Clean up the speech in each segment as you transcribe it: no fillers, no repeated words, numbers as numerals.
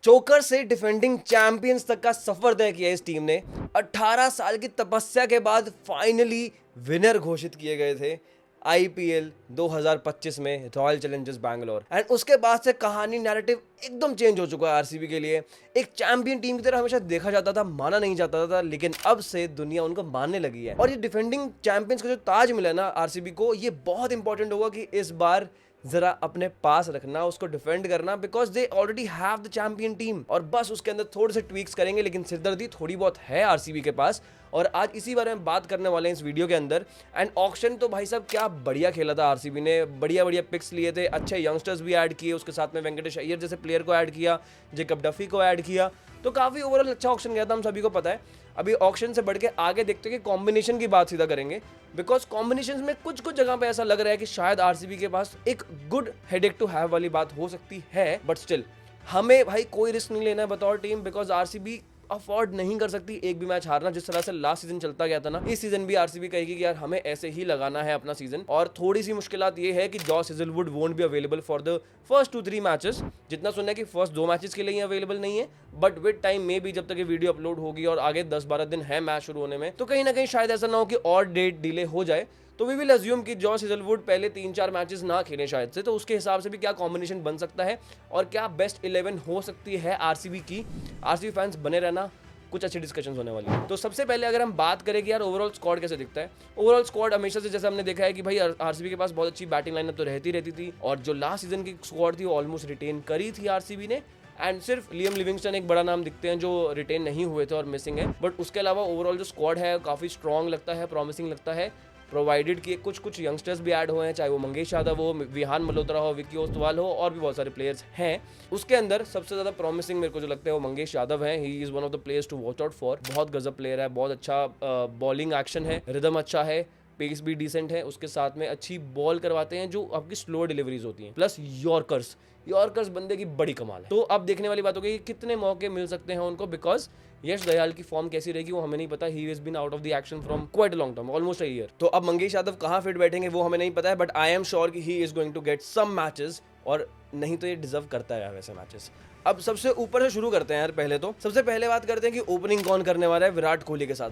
चोकर से defending champions तक का सफर तय किया इस टीम ने। 18 साल की तपस्या के बाद फाइनली विनर घोषित किए गए थे आईपीएल 2025 में रॉयल चैलेंजर्स बैंगलोर। एंड उसके बाद से कहानी नैरेटिव एकदम चेंज हो चुका है आरसीबी के लिए। एक चैंपियन टीम की तरह हमेशा देखा जाता था, माना नहीं जाता था, लेकिन अब से दुनिया उनको मानने लगी है। और ये डिफेंडिंग चैंपियंस का जो ताज मिला ना आरसीबी को, ये बहुत इंपॉर्टेंट होगा कि इस बार जरा अपने पास रखना, उसको डिफेंड करना, because they already have the champion team. और बस उसके अंदर थोड़े से ट्वीक्स करेंगे, लेकिन सिरदर्दी थोड़ी बहुत है आरसीबी के पास। और आज इसी बारे में बात करने वाले हैं इस वीडियो के अंदर। एंड ऑक्शन तो भाई साहब क्या बढ़िया खेला था आरसीबी ने, बढ़िया बढ़िया पिक्स लिए थे, अच्छे यंगस्टर्स भी ऐड किए, उसके साथ में वेंकटेश अय्यर जैसे प्लेयर को ऐड किया, जेकब डफी को ऐड किया, तो काफी ओवरऑल अच्छा ऑक्शन गया था, हम सभी को पता है। अभी ऑक्शन से बढ़ के आगे देखते हैं कि कॉम्बिनेशन की बात सीधा करेंगे, बिकॉज कॉम्बिनेशन में कुछ कुछ जगह पे ऐसा लग रहा है कि शायद आरसीबी के पास एक गुड हेडेक टू हैव वाली बात हो सकती है। बट स्टिल हमें भाई कोई रिस्क नहीं लेना है बतौर टीम, बिकॉज आरसीबी अफोर्ड नहीं कर सकती एक भी मैच हारना। जिस तरह से लास्ट सीजन चलता गया था ना, इस सीजन भी आरसीबी कहेगी कि यार हमें ऐसे ही लगाना है अपना सीजन। और थोड़ी सी मुश्किलात ये है कि Josh Hazlewood won't be available for the first 2-3 matches. जितना सुनना है कि फर्स्ट 2 मैचेस के लिए ही अवेलेबल नहीं है, बट विद टाइम में भी जब तक ये वीडियो अपलोड होगी और आगे 10-12 दिन है मैच शुरू होने में, तो कहीं ना कहीं शायद ऐसा ना हो कि और डेट डिले हो जाए। तो वी विल अज्यूम कि जॉस हेजलवुड पहले 3-4 मैचेस ना खेले शायद से, तो उसके हिसाब से भी क्या कॉम्बिनेशन बन सकता है और क्या बेस्ट 11 हो सकती है आरसीबी की। आरसीबी फैंस बने रहना, कुछ अच्छी डिस्कशन होने वाली है। तो सबसे पहले अगर हम बात करें कि यार ओवरऑल स्क्वाड कैसे दिखता है, ओवरऑल स्क्वाड हमेशा से जैसे हमने देखा है कि भाई आरसीबी के पास बहुत अच्छी बैटिंग लाइनअप तो रहती थी, और जो लास्ट सीजन की स्क्वाड थी वो ऑलमोस्ट रिटेन करी थी आरसीबी ने। एंड सिर्फ लियम लिविंगस्टन एक बड़ा नाम दिखते हैं जो रिटेन नहीं हुए थे और मिसिंग है, बट उसके अलावा ओवरऑल जो स्क्वाड है काफी स्ट्रॉन्ग लगता है, प्रॉमिसिंग लगता है, प्रोवाइडेड कि कुछ यंगस्टर्स भी ऐड हुए हैं, चाहे वो मंगेश यादव हो, विहान मल्होत्रा हो, विकी ओस्तवाल हो, और भी बहुत सारे प्लेयर्स हैं। उसके अंदर सबसे ज़्यादा प्रॉमिसिंग मेरे को जो लगता है वो मंगेश यादव है। He is one of the players to watch out for. बहुत गजब प्लेयर है, बहुत अच्छा बॉलिंग एक्शन है, रिदम अच्छा है, पेस भी डिसेंट है, उसके साथ में अच्छी बॉल करवाते हैं जो आपकी स्लो डिलीवरीज होती हैं, प्लस यॉर्कर्स बंदे की बड़ी कमाल है। तो अब देखने वाली बात होगी कि कितने मौके मिल सकते हैं उनको, बिकॉज यश दयाल की फॉर्म कैसी रहेगी वो हमें नहीं पता। He has been out of the action from quite a long term, almost a year. तो अब मंगेश यादव कहाँ फिट बैठेंगे वो हमें नहीं पता है, बट आई एम श्योर कि he is going to get some matches, और नहीं तो ये डिजर्व करता है वैसे मैचेस। अब सबसे ऊपर से शुरू करते हैं यार। पहले तो सबसे पहले बात करते हैं कि ओपनिंग कौन करने वाला है विराट कोहली के साथ।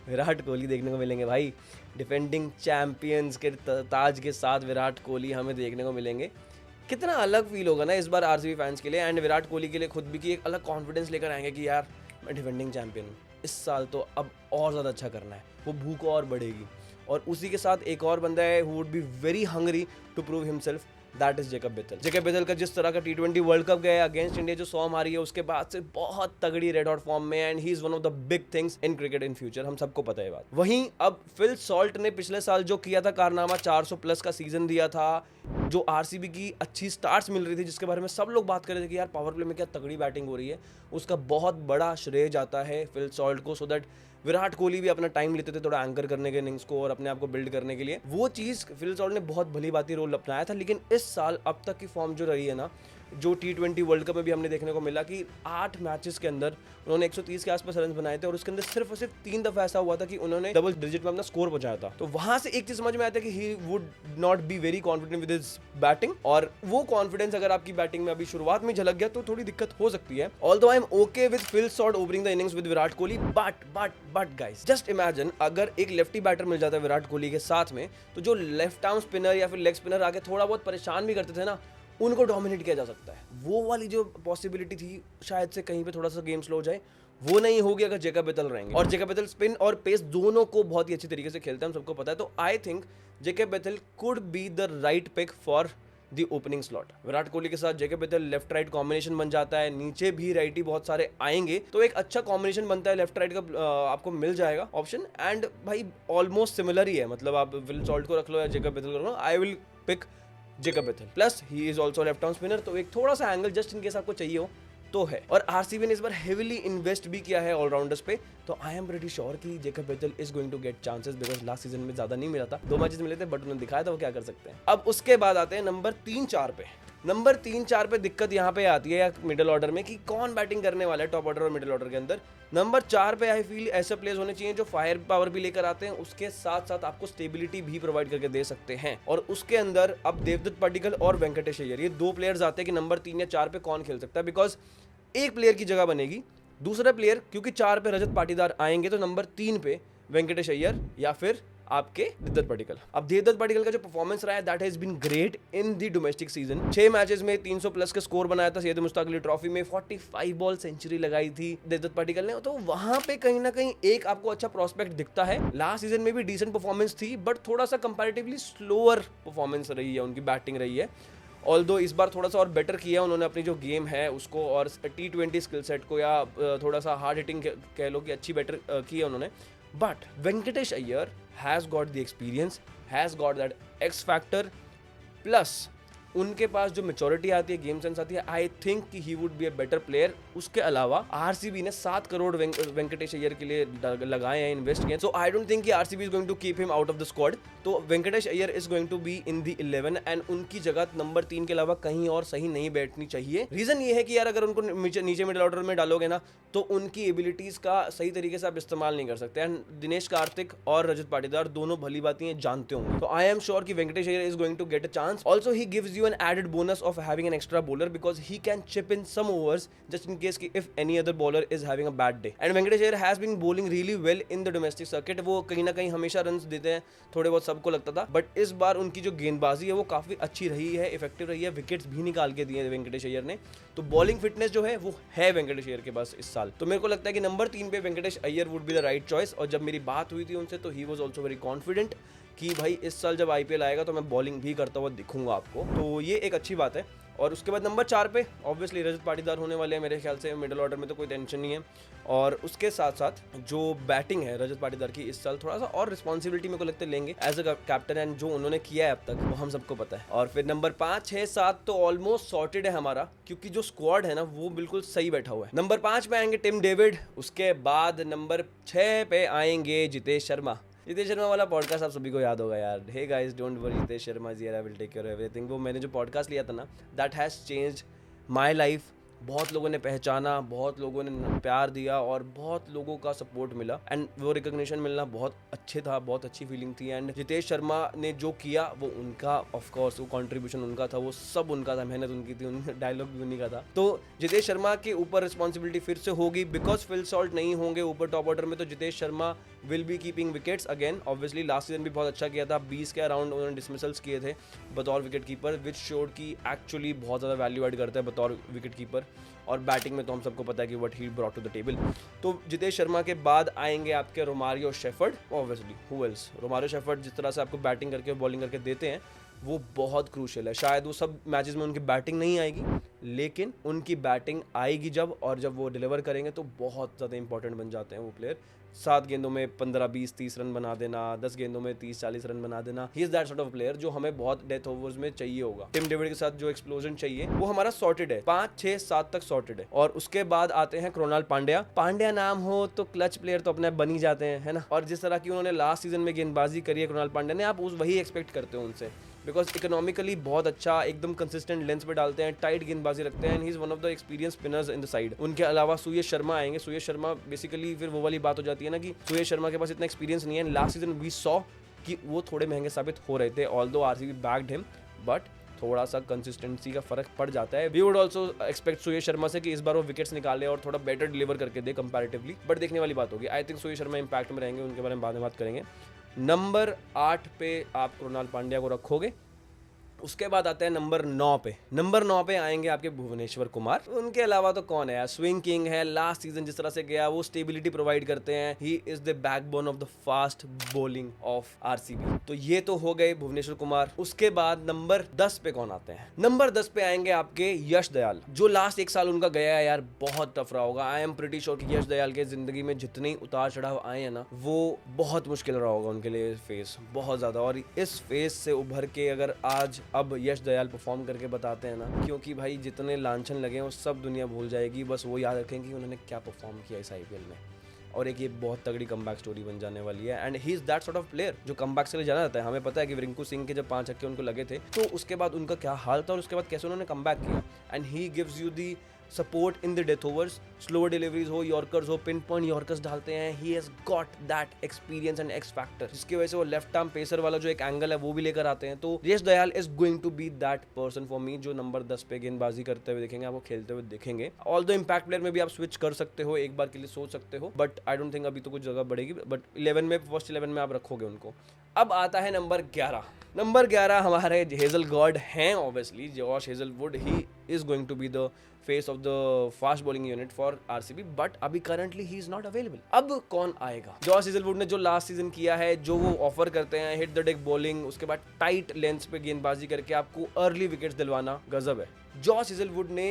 विराट कोहली देखने को मिलेंगे भाई, डिफेंडिंग चैंपियंस के ताज के साथ विराट कोहली हमें देखने को मिलेंगे। कितना अलग फील होगा ना इस बार आरसीबी फैंस के लिए, एंड विराट कोहली के लिए खुद भी, कि एक अलग कॉन्फिडेंस लेकर आएंगे कि यार मैं डिफेंडिंग चैंपियन हूँ, इस साल तो अब और ज़्यादा अच्छा करना है, वो भूख और बढ़ेगी। और उसी के साथ एक और बंदा है who would be very hungry to prove himself, that is Jacob Bethell. Jacob Bethell का जिस तरह का T20 वर्ल्ड कप गया अगेंस्ट इंडिया, जो 100 मारी है, उसके बाद से बहुत तगड़ी रेड हॉट फॉर्म में, and he is one of the big things in cricket in future, हम सबको पता है बात। वहीं अब फिल सॉल्ट ने पिछले साल जो किया था कारनामा, 400 प्लस का सीजन दिया था, जो आरसीबी की अच्छी स्टार्ट्स मिल रही थी, जिसके बारे में सब लोग बात कर रहे थे कि यार पावर प्ले में क्या तगड़ी बैटिंग हो रही है, उसका बहुत बड़ा श्रेय जाता है फिल सॉल्ट को, सो दैट विराट कोहली भी अपना टाइम लेते थे थोड़ा एंकर करने के इनिंग्स को और अपने आप को बिल्ड करने के लिए। वो चीज़ फिल सॉल्ट ने बहुत भली भांति रोल अपनाया था। लेकिन इस साल अब तक की फॉर्म जो रही है ना, जो T20 वर्ल्ड कप में भी हमने देखने को मिला कि 8 मैचेस के अंदर उन्होंने 130 के आसपास रन बनाए थे, और उसके अंदर सिर्फ और सिर्फ 3 दफा ऐसा हुआ था कि उन्होंने डबल डिजिट में अपना स्कोर पहुंचाया था। तो वहां से एक चीज समझ में आता है कि he would not be very confident with his batting, और वो कॉन्फिडेंस अगर आपकी बैटिंग में अभी शुरुआत में झलक गया तो थोड़ी दिक्कत हो सकती है। Although I am okay with Phil Salt opening the innings with Virat Kohli, but guys just imagine अगर एक लेफ्टी बैटर मिल जाता है विराट कोहली के साथ में, तो जो लेफ्ट आर्म स्पिनर या फिर लेग स्पिनर आके थोड़ा बहुत परेशान भी करते थे ना, उनको डोमिनेट किया जा सकता है। वो वाली जो पॉसिबिलिटी थी शायद से कहीं पे थोड़ा सा गेम स्लो हो जाए, वो नहीं होगी अगर जेकब बेथल रहेंगे। और जेकब बेथल स्पिन और पेस दोनों को बहुत ही अच्छी तरीके से खेलते हैं, हम सबको पता है। तो I think Jacob Bethell could be the right pick for the opening slot. Virat Kohli के साथ Jacob Bethell left right combination बन जाता है, नीचे भी राइटी बहुत सारे आएंगे, तो एक अच्छा कॉम्बिनेशन बनता है, लेफ्ट राइट का आपको मिल जाएगा ऑप्शन। एंड भाई ऑलमोस्ट सिमिलर ही है, मतलब आप फिल सॉल्ट को रख लो या जेकब बेथल को रख लो, I will pick Jacob Bethell, plus he is also left arm spinner, तो एक थोड़ा सा एंगल जस्ट इन केस आपको चाहिए हो तो है। और आरसीबी ने इस बार हेविली इन्वेस्ट भी किया है ऑलराउंडर्स पे, तो आई एम प्रीटी श्योर कि Jacob Bethell is going to get chances, because last season में ज्यादा नहीं मिला था, 2 मैचेस मिले थे, बट उन्होंने दिखाया था वो क्या कर सकते हैं। अब उसके बाद आते हैं नंबर 3-4 पे। नंबर 3-4 पे दिक्कत यहाँ पे आती है मिडिल ऑर्डर में कि कौन बैटिंग करने वाला है टॉप ऑर्डर और मिडिल ऑर्डर के अंदर। नंबर 4 पे आई फील ऐसे प्लेयर्स होने चाहिए जो फायर पावर भी लेकर आते हैं, उसके साथ साथ आपको स्टेबिलिटी भी प्रोवाइड करके दे सकते हैं। और उसके अंदर अब देवदत्त पडिक्कल और वेंकटेश अय्यर, ये 2 प्लेयर्स आते हैं कि नंबर 3 या 4 पे कौन खेल सकता है, बिकॉज एक प्लेयर की जगह बनेगी, दूसरा प्लेयर क्योंकि 4 पे रजत पाटीदार आएंगे तो नंबर 3 पे वेंकटेश अय्यर या फिर आपके देवदत्त पडिक्कल। अब देवदत्त पडिक्कल का जो परफॉर्मेंस रहा है that has been great in the domestic season. 6 matches में 300 प्लस का स्कोर बनाया था सैयद मुश्ताक अली ट्रॉफी में, 45 बॉल सेंचुरी लगाई थी देवदत्त पडिक्कल ने, तो वहां पे कहीं ना कहीं एक आपको अच्छा प्रोस्पेक्ट दिखता है। लास्ट सीजन में भी डिसेंट परफॉर्मेंस थी बट थोड़ा सा कंपैरेटिवली स्लोअर परफॉर्मेंस रही है, उनकी बैटिंग रही है। ऑल्दो इस बार थोड़ा सा और बेटर किया उन्होंने अपनी जो गेम है उसको, और T20 स्किल सेट को, या थोड़ा सा हार्ड हिटिंग कह लो कि अच्छी बेटर की है उन्होंने। But Venkatesh Iyer has got the experience, has got that x factor, plus उनके पास जो मेच्योरिटी आती है, गेम सेंस आती है, आई थिंक कि he would be a better player. उसके अलावा आरसीबी ने 7 करोड़ वेंकटेश अय्यर के लिए लगाए हैं, इन्वेस्ट किए, सो आई डोंट थिंक कि RCB is going to keep him out of the squad. तो Venkatesh Iyer is going to be in the 11 and उनकी जगह नंबर 3 के अलावा कहीं और सही नहीं बैठनी चाहिए। रीजन ये है कि यार अगर उनको नीचे मिडिल ऑर्डर में डालोगे ना तो उनकी एबिलिटीज का सही तरीके से आप इस्तेमाल नहीं कर सकते। एंड दिनेश कार्तिक और रजत पाटीदार दोनों भली बातें जानते होंगे, तो आई एम श्योर कि Venkatesh Iyer is going to get a chance. Also he gives you an added bonus of having an extra bowler because he can chip in some overs just in case if any other bowler is having a bad day. And Venkatesh Iyer has been bowling really well in the domestic circuit. वो कहीं ना कहीं हमेशा runs देते हैं, थोड़े बहुत सबको लगता था, बट इस बार उनकी जो गेंदबाजी है वो काफी अच्छी रही है, इफेक्टिव रही है, विकेट्स भी निकाल के दिए वेंकटेश अय्यर ने। तो बॉलिंग फिटनेस जो है वो है वेंकटेश अय्यर के पास इस साल, तो मेरे को लगता है कि नंबर 3 पे Venkatesh Iyer would be the right choice. और जब मेरी बात हुई थी उनसे तो he was also very confident कि भाई इस साल जब IPL आएगा तो मैं बॉलिंग भी करता हुआ दिखूंगा आपको, तो ये एक अच्छी बात है। और उसके बाद नंबर 4 पे ऑब्वियसली रजत पाटीदार होने वाले हैं मेरे ख्याल से, मिडिल ऑर्डर में तो कोई टेंशन नहीं है। और उसके साथ साथ जो बैटिंग है रजत पाटीदार की इस साल थोड़ा सा और रिस्पॉन्सिबिलिटी मेरे को लगता है लेंगे एज अ कैप्टन, एंड जो उन्होंने किया है अब तक वो हम सबको पता है। और फिर नंबर 5, 6, 7 तो ऑलमोस्ट सॉर्टेड है हमारा, क्योंकि जो स्क्वाड है ना वो बिल्कुल सही बैठा हुआ है। नंबर 5 पे आएंगे टिम डेविड, उसके बाद नंबर 6 पे आएंगे जितेश शर्मा। जितेश शर्मा वाला पॉडकास्ट आप सभी को याद होगा यार, hey guys don't worry Jitesh Sharma is here, I will take care of everything. वो मैंने जो पॉडकास्ट लिया था ना that has changed my life. बहुत लोगों ने पहचाना, बहुत लोगों ने प्यार दिया और बहुत लोगों का सपोर्ट मिला, एंड वो रिकॉग्निशन मिलना बहुत अच्छे था, बहुत अच्छी फीलिंग थी। एंड जितेश शर्मा ने जो किया वो उनका, ऑफ कोर्स वो कंट्रीब्यूशन उनका था, वो सब उनका था, मेहनत उनकी थी, उन डायलॉग भी उन्हीं का था। तो जितेश शर्मा के ऊपर रिस्पॉन्सिबिलिटी फिर से होगी, बिकॉज फिल सॉल्ट नहीं होंगे ऊपर टॉप ऑर्डर में, तो Jitesh Sharma will be keeping wickets again. Obviously last season भी बहुत अच्छा किया था, 20 के अराउंड उन्होंने डिसमिसल्स किए थे बतौर विकेट कीपर, विच शोड की एक्चुअली बहुत ज़्यादा वैल्यू ऐड करता है बतौर विकेट कीपर। और बैटिंग में तो हम सबको पता है कि what he brought to the table. तो जितेश शर्मा के बाद आएंगे आपके Romario Shepherd, obviously who else. Romario Shepherd जिस तरह से आपको बैटिंग करके बॉलिंग करके देते हैं वो बहुत क्रूशियल है। शायद वो सब मैचेस में उनकी बैटिंग नहीं आएगी, लेकिन उनकी बैटिंग आएगी जब, और जब वो डिलीवर करेंगे तो बहुत ज़्यादा इंपॉर्टेंट बन जाते हैं वो प्लेयर। 7 गेंदों में 15, 20, 30 रन बना देना, 10 गेंदों में 30, 40 रन बना देना, he is that sort of player जो हमें बहुत डेथ ओवर्स में चाहिए होगा। टिम डेविड के साथ जो एक्सप्लोजन चाहिए वो हमारा सॉर्टेड है, 5, 6, 7 तक सॉर्टेड है। और उसके बाद आते हैं कृणाल पांड्या। पांड्या नाम हो तो क्लच प्लेयर तो अपने बन ही जाते हैं, है ना। और जिस तरह की उन्होंने लास्ट सीजन में गेंदबाजी करी है कृणाल पांड्या ने, आप वही एक्सपेक्ट करते हो उनसे, बिकॉज इकोनॉमिकली बहुत अच्छा, एकदम कंसिस्टेंट लेंस पे डालते हैं, टाइट गेंदबाजी रखते हैं, and he is one of the experience spinners in the side. उनके अलावा सुयश शर्मा आएंगे। सुयश शर्मा बेसिकली फिर वो वाली बात हो जाती है ना कि सुयश शर्मा के पास इतना एक्सपीरियंस नहीं है। लास्ट सीजन वी सॉ कि वो थोड़े महंगे साबित हो रहे थे, although RCB backed him, but थोड़ा सा कंसिस्टेंसी का फर्क पड़ जाता है। वी वुड ऑल्सो एक्सपेक्ट सुयश शर्मा से कि इस बार वो विकेट्स निकाले और थोड़ा बेटर डिलीवर करके दे कंपैरेटिवली, बट देखने वाली बात होगी। I think Suyash Sharma impact में रहेंगे, उनके बारे में बाद में बात करेंगे। नंबर 8 पे आप कृणाल पांड्या को रखोगे। उसके बाद आते हैं नंबर 9 पे। नंबर 9 पे आएंगे आपके भुवनेश्वर कुमार। उनके अलावा तो कौन है यार, स्विंग किंग है, लास्ट सीजन जिस तरह से गया वो स्टेबिलिटी प्रोवाइड करते हैं। He is the backbone of the fast bowling of RCB. तो ये तो हो गए भुवनेश्वर कुमार। उसके बाद नंबर 10 पे कौन आते हैं? नंबर 10 पे आएंगे आपके यश दयाल, जो लास्ट 1 साल उनका गया है यार, बहुत टफ रहा होगा। आई एम प्रीटी श्योर कि यश दयाल के जिंदगी में जितने उतार चढ़ाव आए हैं ना, वो बहुत मुश्किल रहा होगा उनके लिए फेस, बहुत ज्यादा। और इस फेस से उभर के अगर आज अब यश दयाल परफॉर्म करके बताते हैं ना, क्योंकि भाई जितने लांछन लगे वो सब दुनिया भूल जाएगी, बस वो याद रखें कि उन्होंने क्या परफॉर्म किया इस IPL में। और एक ये बहुत तगड़ी कमबैक स्टोरी बन जाने वाली है। And he is that sort of player जो कमबैक के लिए जाना जाता है। हमें पता है कि रिंकू सिंह के जब 5 छक्के उनको लगे थे तो उसके बाद उनका क्या हाल था और उसके बाद कैसे उन्होंने कमबैक किया। And he gives you the support in the death overs, slower deliveries हो, यॉर्कर्स हो, पिन पॉइंट यॉर्कर्स डालते हैं। He has got that experience and x factor, जिसकी वजह से वो लेफ्ट आर्म पेसर वाला जो एक एंगल है वो भी लेकर आते हैं। तो Yash Dayal is going to be that person for me जो नंबर 10 पे गेंदबाजी करते हुए देखेंगे, आपको खेलते हुए देखेंगे। ऑल्दो इंपैक्ट प्लेयर में भी आप स्विच कर सकते हो, एक बार के लिए सोच सकते हो, बट आई डोंट थिंक अभी तो कुछ जगह बढ़ेगी। बट 11 में, फर्स्ट 11 में आप रखोगे उनको। अब आता है नंबर 11। नंबर 11 हमारे हेजल गॉड हैं obviously, Josh Hazlewood. He is going to be the face of the fast bowling unit for RCB, but अभी currently he is not available. अब कौन आएगा? जॉश हेजलवुड ने जो लास्ट सीजन किया है, जो वो ऑफर करते हैं, हिट द डेक बॉलिंग, उसके बाद टाइट लेंथ्स पे गेंदबाजी करके आपको अर्ली विकेट्स दिलवाना, गजब है। जॉश हेजलवुड ने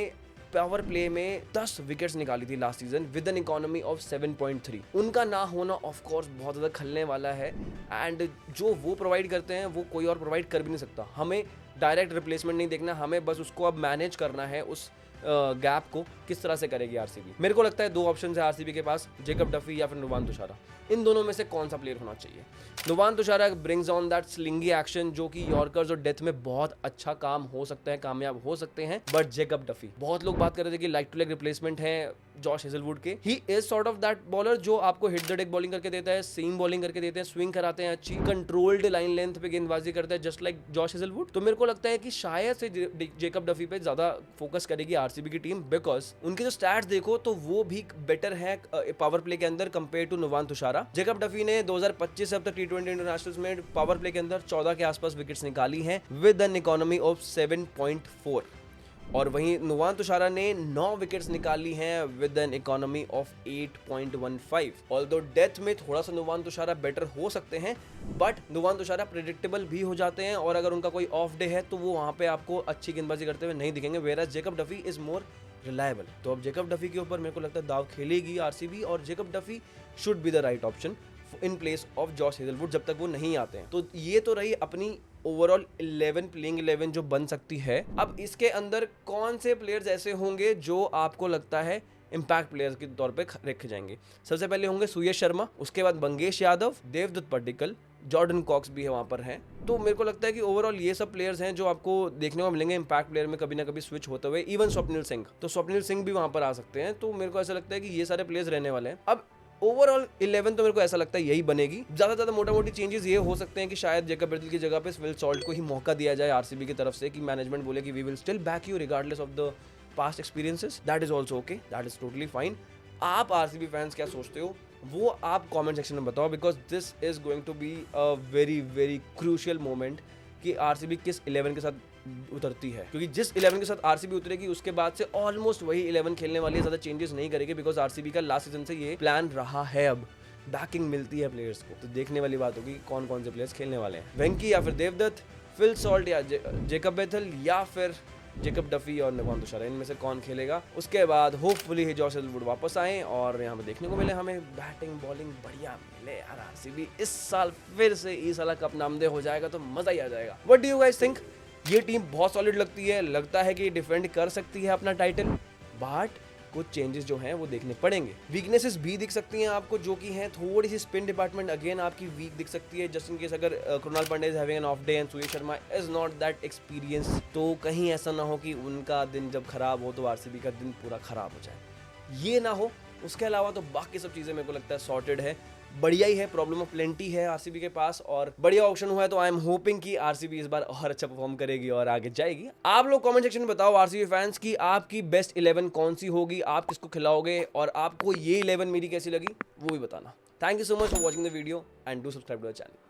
पावर प्ले में 10 विकेट्स निकाली थी last season with an economy of 7.3। उनका ना होना ऑफ कोर्स बहुत ज़्यादा खलने वाला है। एंड जो वो प्रोवाइड करते हैं वो कोई और प्रोवाइड कर भी नहीं सकता। हमें डायरेक्ट रिप्लेसमेंट नहीं देखना, हमें बस उसको अब मैनेज करना है, उस गैप को किस तरह से करेगी आरसीबी। मेरे को लगता है 2 ऑप्शन है आरसीबी के पास, जेकब डफी या फिर नुवान तुषारा। इन दोनों में से कौन सा प्लेयर होना चाहिए? Nuwan Thushara brings on that slingy action जो कि यॉर्कर्स और डेथ में बहुत अच्छा काम हो सकता है, कामयाब हो सकते हैं। बट जेकब डफी, बहुत लोग बात कर रहे थे कि लाइक टू लेग रिप्लेसमेंट है जॉश हेजलवुड के। He is sort of that bowler जो आपको हिट द डेक बॉलिंग करके देता है, सीम बॉलिंग करके देते हैं, स्विंग कराते हैं, अच्छी कंट्रोल्ड लाइन लेंथ पे गेंदबाजी करता है, जस्ट लाइक जॉश हेजलवुड। तो मेरे को लगता है कि शायद से जेकब डफी पे ज्यादा फोकस करेगी आरसीबी की टीम, बिकॉज उनके जो स्टैट्स देखो तो वो भी बेटर है पावर प्ले के अंदर compare to Nuwan Thushara. Jacob Duffy ने 2025 से अब तक T20 इंटरनेशनल्स में पावर प्ले के अंदर 14 के आसपास विकेट्स निकाली हैं विद एन इकोनॉमी ऑफ 7.4, और वहीं नुवान तुषारा ने 9 विकेट्स निकाली हैं with an economy of 8.15। Although death में थोड़ा सा नुवान तुषारा बेटर हो सकते हैं, बट नुवान तुषारा प्रेडिक्टेबल भी हो जाते हैं और अगर उनका कोई ऑफ डे है तो वो वहां पे आपको अच्छी गेंदबाजी करते हुए नहीं दिखेंगे, whereas Jacob Duffy is more reliable. तो अब जेकब डफी के ऊपर मेरे को लगता है दाव खेलेगी आरसीबी, और Jacob Duffy should be the right option in place of Josh Hazlewood जब तक वो नहीं आते हैं। तो ये तो रही अपनी ओवरऑल 11 प्लेइंग 11 जो बन सकती है। अब इसके अंदर कौन से प्लेयर्स ऐसे होंगे जो आपको लगता है इंपैक्ट प्लेयर्स के तौर पे रखे जाएंगे? सबसे पहले होंगे सूयश शर्मा, उसके बाद मंगेश यादव, देवदत्त पड्डिकल, जॉर्डन कॉक्स भी है वहाँ पर हैं। तो मेरे को लगता है कि ओवरऑल ये सब प्लेयर्स हैं जो आपको देखने को मिलेंगे इंपैक्ट प्लेयर में कभी ना कभी स्विच होते हुए। इवन स्वप्निल सिंह, तो स्वप्निल सिंह भी वहाँ पर आ सकते हैं। तो मेरे को ऐसा लगता है कि ये सारे प्लेयर्स रहने वाले हैं। अब ओवरऑल 11 तो मेरे को ऐसा लगता है यही बनेगी। ज्यादा मोटा मोटी चेंजेस ये हो सकते हैं कि शायद जेकब बर्टल की जगह पे विल सॉल्ट को ही मौका दिया जाए आरसीबी की तरफ से, कि मैनेजमेंट बोले कि we will still back you regardless of the past experiences. That is also okay, that is totally fine. आप आरसीबी फैंस क्या सोचते हो वो आप कमेंट सेक्शन में बताओ, because this is going to be a very very crucial moment कि RCB किस 11 के साथ उतरती है। क्योंकि जिस 11 के साथ आरसीबी उतरेगी उसके बाद से ऑलमोस्ट वही 11 खेलने वाली है, ज्यादा चेंजेस नहीं करेगी, बिकॉज आरसीबी का लास्ट सीजन से ये प्लान रहा है। अब बैकिंग मिलती है प्लेयर्स को, तो देखने वाली बात होगी कौन कौन से प्लेयर्स खेलने वाले हैं। वेंकी या फिर देवदत्त, फिल सॉल्ट या जेकब बेथल, या फिर जेकब डफी और नुवान तुषारा, इनमें से कौन खेलेगा? उसके बाद होपफुली जॉश हेजलवुड वापस आए और यहाँ पे देखने को मिले हमें बैटिंग बॉलिंग बढ़िया मिले यार। आरसीबी इस साल फिर से इस साल कप नामदे हो जाएगा तो मजा ही आ जाएगा। What do you guys think? ये टीम बहुत सॉलिड लगती है, लगता है कि डिफेंड कर सकती है अपना टाइटल, बट कुछ चेंजेस जो हैं वो देखने पड़ेंगे। वीकनेसेस भी दिख सकती हैं आपको, जो कि हैं थोड़ी सी स्पिन डिपार्टमेंट अगेन आपकी वीक दिख सकती है, जस्ट इन केस अगर Krunal Pandya is having an of day and Surya Sharma is not that experience, तो कहीं ऐसा ना हो कि उनका दिन जब खराब हो तो आरसीबी का दिन पूरा खराब हो जाए, ये ना हो। उसके अलावा तो बाकी सब चीज़ें मेरे को लगता है सॉर्टेड है, बढ़िया ही है। प्रॉब्लम ऑफ प्लेंटी है आरसीबी के पास और बढ़िया ऑप्शन हुआ है, तो आई एम होपिंग कि आरसीबी इस बार और अच्छा परफॉर्म करेगी और आगे जाएगी। आप लोग कमेंट सेक्शन में बताओ आरसीबी फैंस की आपकी बेस्ट 11 कौन सी होगी, आप किसको खिलाओगे और आपको ये 11 मेरी कैसी लगी वो भी बताना। Thank you so much for watching the video and do subscribe to the channel.